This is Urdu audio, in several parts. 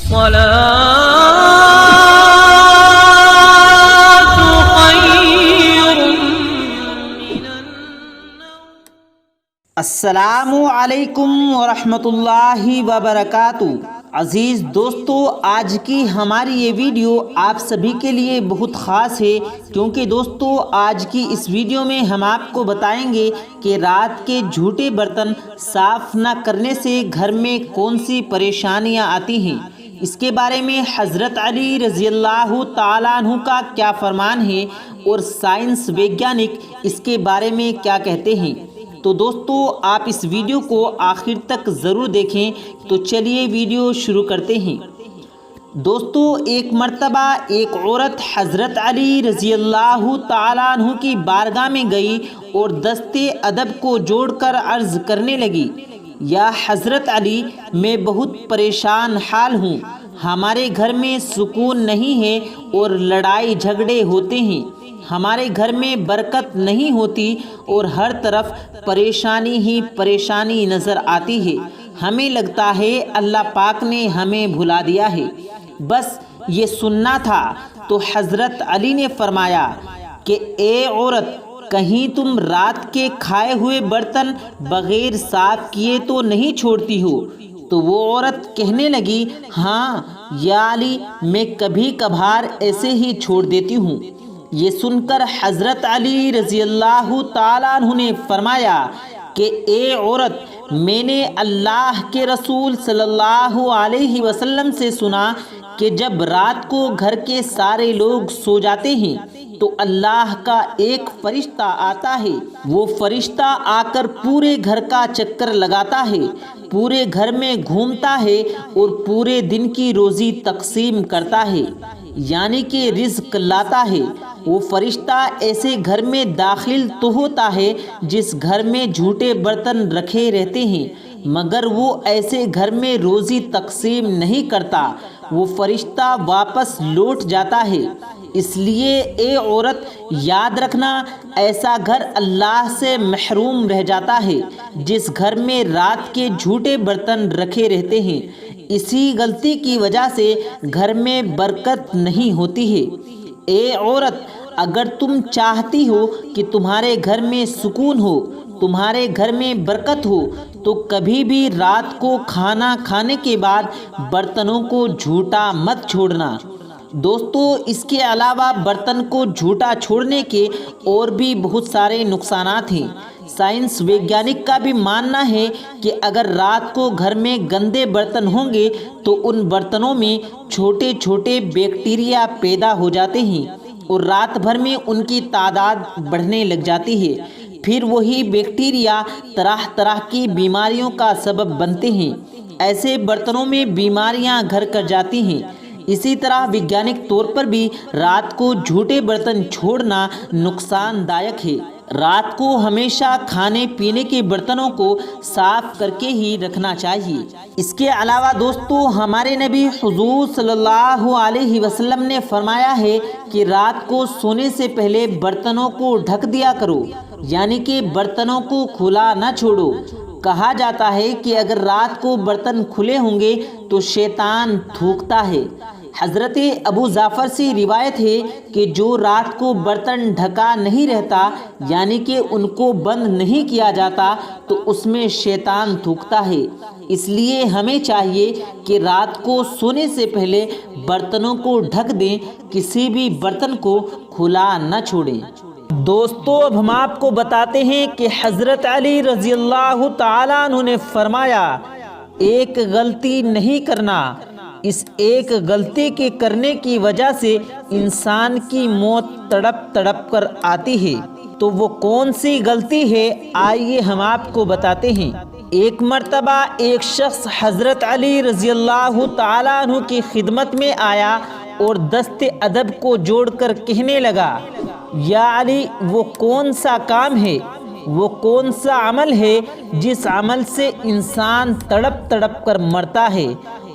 الصلاة خير من النوم۔ السلام علیکم ورحمۃ اللہ وبرکاتہ۔ عزیز دوستو، آج کی ہماری یہ ویڈیو آپ سبھی کے لیے بہت خاص ہے، کیونکہ دوستو آج کی اس ویڈیو میں ہم آپ کو بتائیں گے کہ رات کے جھوٹے برتن صاف نہ کرنے سے گھر میں کون سی پریشانیاں آتی ہیں۔ اس کے بارے میں حضرت علی رضی اللہ تعالیٰ عنہ کا کیا فرمان ہے اور سائنس ویگیانک اس کے بارے میں کیا کہتے ہیں۔ تو دوستو آپ اس ویڈیو کو آخر تک ضرور دیکھیں۔ تو چلیے ویڈیو شروع کرتے ہیں۔ دوستو ایک مرتبہ ایک عورت حضرت علی رضی اللہ تعالیٰ عنہ کی بارگاہ میں گئی اور دستے ادب کو جوڑ کر عرض کرنے لگی، یا حضرت علی، میں بہت پریشان حال ہوں۔ ہمارے گھر میں سکون نہیں ہے اور لڑائی جھگڑے ہوتے ہیں۔ ہمارے گھر میں برکت نہیں ہوتی اور ہر طرف پریشانی ہی پریشانی نظر آتی ہے۔ ہمیں لگتا ہے اللہ پاک نے ہمیں بھلا دیا ہے۔ بس یہ سننا تھا۔ تو حضرت علی نے فرمایا کہ اے عورت، کہیں تم رات کے کھائے ہوئے برتن بغیر صاف کیے تو نہیں چھوڑتی ہو؟ تو وہ عورت کہنے لگی، ہاں یا علی، میں کبھی کبھار ایسے ہی چھوڑ دیتی ہوں۔ یہ سن کر حضرت علی رضی اللہ تعالیٰ عنہ نے فرمایا کہ اے عورت، میں نے اللہ کے رسول صلی اللہ علیہ وسلم سے سنا کہ جب رات کو گھر کے سارے لوگ سو جاتے ہیں تو اللہ کا ایک فرشتہ آتا ہے۔ وہ فرشتہ آ کر پورے گھر کا چکر لگاتا ہے، پورے گھر میں گھومتا ہے اور پورے دن کی روزی تقسیم کرتا ہے، یعنی کہ رزق لاتا ہے۔ وہ فرشتہ ایسے گھر میں داخل تو ہوتا ہے جس گھر میں جھوٹے برتن رکھے رہتے ہیں، مگر وہ ایسے گھر میں روزی تقسیم نہیں کرتا۔ وہ فرشتہ واپس لوٹ جاتا ہے۔ اس لیے اے عورت، یاد رکھنا، ایسا گھر اللہ سے محروم رہ جاتا ہے جس گھر میں رات کے جھوٹے برتن رکھے رہتے ہیں۔ اسی غلطی کی وجہ سے گھر میں برکت نہیں ہوتی ہے۔ اے عورت، اگر تم چاہتی ہو کہ تمہارے گھر میں سکون ہو، تمہارے گھر میں برکت ہو، تو کبھی بھی رات کو کھانا کھانے کے بعد برتنوں کو جھوٹا مت چھوڑنا۔ دوستو اس کے علاوہ برتن کو جھوٹا چھوڑنے کے اور بھی بہت سارے نقصانات ہیں۔ سائنس ویگیانک کا بھی ماننا ہے کہ اگر رات کو گھر میں گندے برتن ہوں گے تو ان برتنوں میں چھوٹے چھوٹے بیکٹیریا پیدا ہو جاتے ہیں اور رات بھر میں ان کی تعداد بڑھنے لگ جاتی ہے۔ پھر وہی بیکٹیریا طرح طرح کی بیماریوں کا سبب بنتے ہیں۔ ایسے برتنوں میں بیماریاں گھر کر جاتی ہیں۔ اسی طرح ویگیانک طور پر بھی رات کو جھوٹے برتن چھوڑنا نقصان دایک ہے۔ رات کو ہمیشہ کھانے پینے کے برتنوں کو صاف کر کے ہی رکھنا چاہیے۔ اس کے علاوہ دوستو ہمارے نبی حضور صلی اللہ علیہ وسلم نے فرمایا ہے کہ رات کو سونے سے پہلے برتنوں کو ڈھک دیا کرو، یعنی کہ برتنوں کو کھلا نہ چھوڑو۔ کہا جاتا ہے کہ اگر رات کو برتن کھلے ہوں گے تو شیطان تھوکتا ہے۔ حضرت ابو جعفر سے روایت ہے کہ جو رات کو برتن ڈھکا نہیں رہتا، یعنی کہ ان کو بند نہیں کیا جاتا، تو اس میں شیطان تھوکتا ہے۔ اس لیے ہمیں چاہیے کہ رات کو سونے سے پہلے برتنوں کو ڈھک دیں، کسی بھی برتن کو کھلا نہ چھوڑیں۔ دوستو اب ہم آپ کو بتاتے ہیں کہ حضرت علی رضی اللہ تعالیٰ عنہ نے فرمایا، ایک غلطی نہیں کرنا، اس ایک غلطی کے کرنے کی وجہ سے انسان کی موت تڑپ تڑپ کر آتی ہے۔ تو وہ کون سی غلطی ہے، آئیے ہم آپ کو بتاتے ہیں۔ ایک مرتبہ ایک شخص حضرت علی رضی اللہ تعالیٰ عنہ کی خدمت میں آیا اور دست ادب کو جوڑ کر کہنے لگا، یا علی، وہ کون سا کام ہے، وہ کون سا عمل ہے جس عمل سے انسان تڑپ تڑپ کر مرتا ہے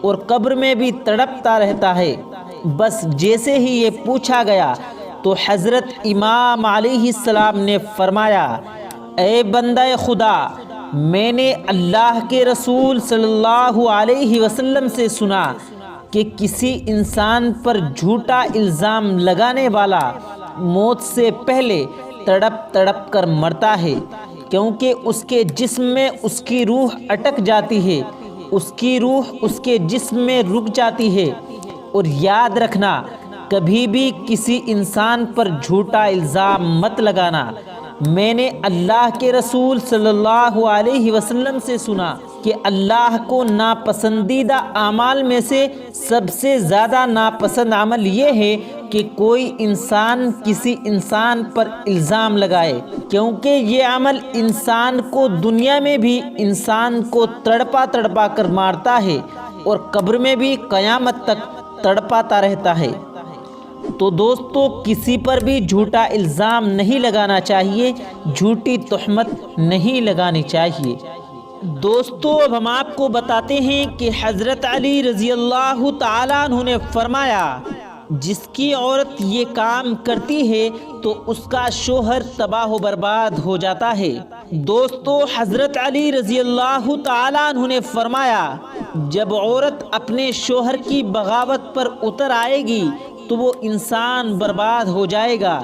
اور قبر میں بھی تڑپتا رہتا ہے؟ بس جیسے ہی یہ پوچھا گیا تو حضرت امام علیہ السلام نے فرمایا، اے بندہ خدا، میں نے اللہ کے رسول صلی اللہ علیہ وسلم سے سنا کہ کسی انسان پر جھوٹا الزام لگانے والا موت سے پہلے تڑپ تڑپ کر مرتا ہے، کیونکہ اس کے جسم میں اس کی روح اٹک جاتی ہے، اس کی روح اس کے جسم میں رک جاتی ہے۔ اور یاد رکھنا، کبھی بھی کسی انسان پر جھوٹا الزام مت لگانا۔ میں نے اللہ کے رسول صلی اللہ علیہ وسلم سے سنا کہ اللہ کو ناپسندیدہ اعمال میں سے سب سے زیادہ ناپسند عمل یہ ہے کہ کوئی انسان کسی انسان پر الزام لگائے، کیونکہ یہ عمل انسان کو دنیا میں بھی انسان کو تڑپا تڑپا کر مارتا ہے اور قبر میں بھی قیامت تک تڑپاتا رہتا ہے۔ تو دوستو، کسی پر بھی جھوٹا الزام نہیں لگانا چاہیے، جھوٹی تہمت نہیں لگانی چاہیے۔ دوستو، اب ہم آپ کو بتاتے ہیں کہ حضرت علی رضی اللہ تعالیٰ عنہ نے فرمایا، جس کی عورت یہ کام کرتی ہے تو اس کا شوہر تباہ و برباد ہو جاتا ہے۔ دوستو، حضرت علی رضی اللہ تعالیٰ عنہ نے فرمایا، جب عورت اپنے شوہر کی بغاوت پر اتر آئے گی تو وہ انسان برباد ہو جائے گا۔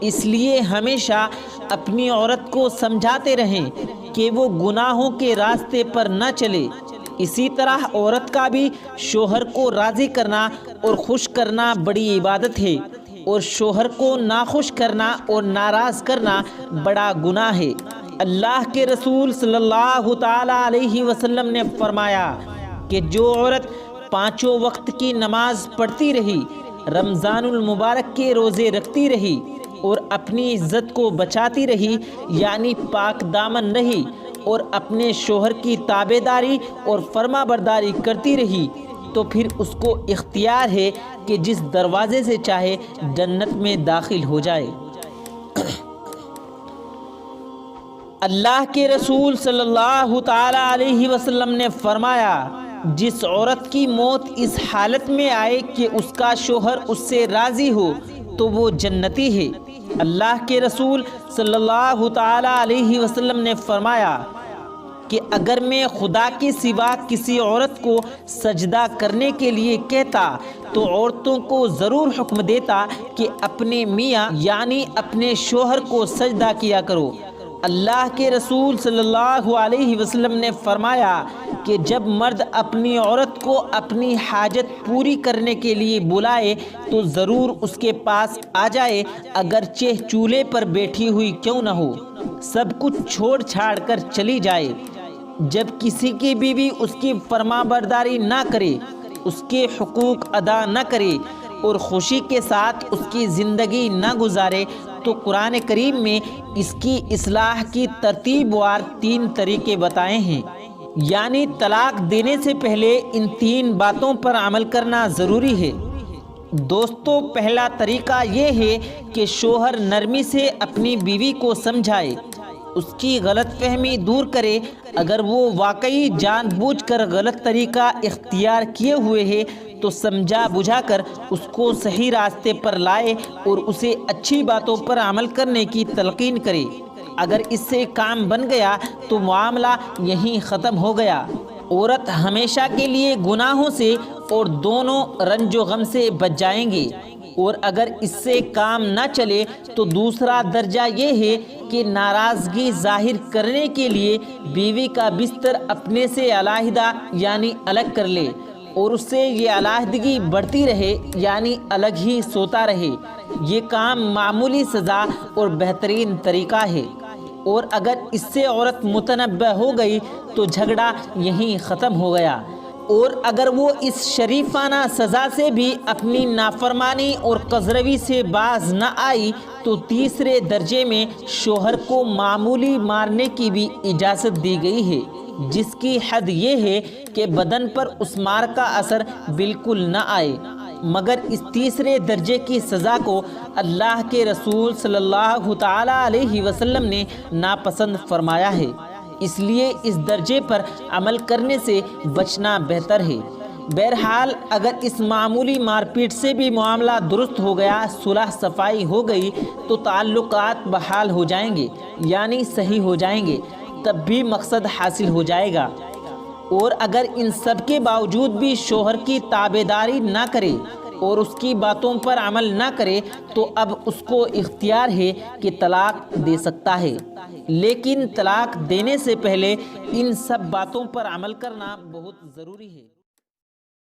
اس لیے ہمیشہ اپنی عورت کو سمجھاتے رہیں کہ وہ گناہوں کے راستے پر نہ چلے۔ اسی طرح عورت کا بھی شوہر کو راضی کرنا اور خوش کرنا بڑی عبادت ہے، اور شوہر کو ناخوش کرنا اور ناراض کرنا بڑا گناہ ہے۔ اللہ کے رسول صلی اللہ تعالی علیہ وسلم نے فرمایا کہ جو عورت 5 وقت کی نماز پڑھتی رہی، رمضان المبارک کے روزے رکھتی رہی اور اپنی عزت کو بچاتی رہی، یعنی پاک دامن رہی، اور اپنے شوہر کی تابع داری اور فرما برداری کرتی رہی، تو پھر اس کو اختیار ہے کہ جس دروازے سے چاہے جنت میں داخل ہو جائے۔ اللہ کے رسول صلی اللہ تعالی علیہ وسلم نے فرمایا، جس عورت کی موت اس حالت میں آئے کہ اس کا شوہر اس سے راضی ہو تو وہ جنتی ہے۔ اللہ کے رسول صلی اللہ تعالی علیہ وسلم نے فرمایا کہ اگر میں خدا کے سوا کسی عورت کو سجدہ کرنے کے لیے کہتا تو عورتوں کو ضرور حکم دیتا کہ اپنے میاں یعنی اپنے شوہر کو سجدہ کیا کرو۔ اللہ کے رسول صلی اللہ علیہ وسلم نے فرمایا کہ جب مرد اپنی عورت کو اپنی حاجت پوری کرنے کے لیے بلائے تو ضرور اس کے پاس آ جائے، اگرچہ چولہے پر بیٹھی ہوئی کیوں نہ ہو، سب کچھ چھوڑ چھاڑ کر چلی جائے۔ جب کسی کی بیوی اس کی فرما برداری نہ کرے، اس کے حقوق ادا نہ کرے اور خوشی کے ساتھ اس کی زندگی نہ گزارے تو قرآن کریم میں اس کی اصلاح کی ترتیب وار 3 طریقے بتائے ہیں، یعنی طلاق دینے سے پہلے ان 3 باتوں پر عمل کرنا ضروری ہے۔ دوستو، پہلا طریقہ یہ ہے کہ شوہر نرمی سے اپنی بیوی کو سمجھائے، اس کی غلط فہمی دور کرے۔ اگر وہ واقعی جان بوجھ کر غلط طریقہ اختیار کیے ہوئے ہے تو سمجھا بجھا کر اس کو صحیح راستے پر لائے اور اسے اچھی باتوں پر عمل کرنے کی تلقین کرے۔ اگر اس سے کام بن گیا تو معاملہ یہیں ختم ہو گیا۔ عورت ہمیشہ کے لیے گناہوں سے اور دونوں رنج و غم سے بچ جائیں گے، اور اگر اس سے کام نہ چلے تو دوسرا درجہ یہ ہے کہ ناراضگی ظاہر کرنے کے لیے بیوی کا بستر اپنے سے علیحدہ یعنی الگ کر لے، اور اس سے یہ علیحدگی بڑھتی رہے یعنی الگ ہی سوتا رہے۔ یہ کام معمولی سزا اور بہترین طریقہ ہے، اور اگر اس سے عورت متنبہ ہو گئی تو جھگڑا یہیں ختم ہو گیا۔ اور اگر وہ اس شریفانہ سزا سے بھی اپنی نافرمانی اور قذروی سے باز نہ آئی تو تیسرے درجے میں شوہر کو معمولی مارنے کی بھی اجازت دی گئی ہے، جس کی حد یہ ہے کہ بدن پر اس مار کا اثر بالکل نہ آئے، مگر اس تیسرے درجے کی سزا کو اللہ کے رسول صلی اللہ تعالی علیہ وسلم نے ناپسند فرمایا ہے، اس لیے اس درجے پر عمل کرنے سے بچنا بہتر ہے۔ بہرحال اگر اس معمولی مار پیٹ سے بھی معاملہ درست ہو گیا، صلح صفائی ہو گئی تو تعلقات بحال ہو جائیں گے، یعنی صحیح ہو جائیں گے، تب بھی مقصد حاصل ہو جائے گا۔ اور اگر ان سب کے باوجود بھی شوہر کی تابعداری نہ کرے اور اس کی باتوں پر عمل نہ کرے تو اب اس کو اختیار ہے کہ طلاق دے سکتا ہے، لیکن طلاق دینے سے پہلے ان سب باتوں پر عمل کرنا بہت ضروری ہے۔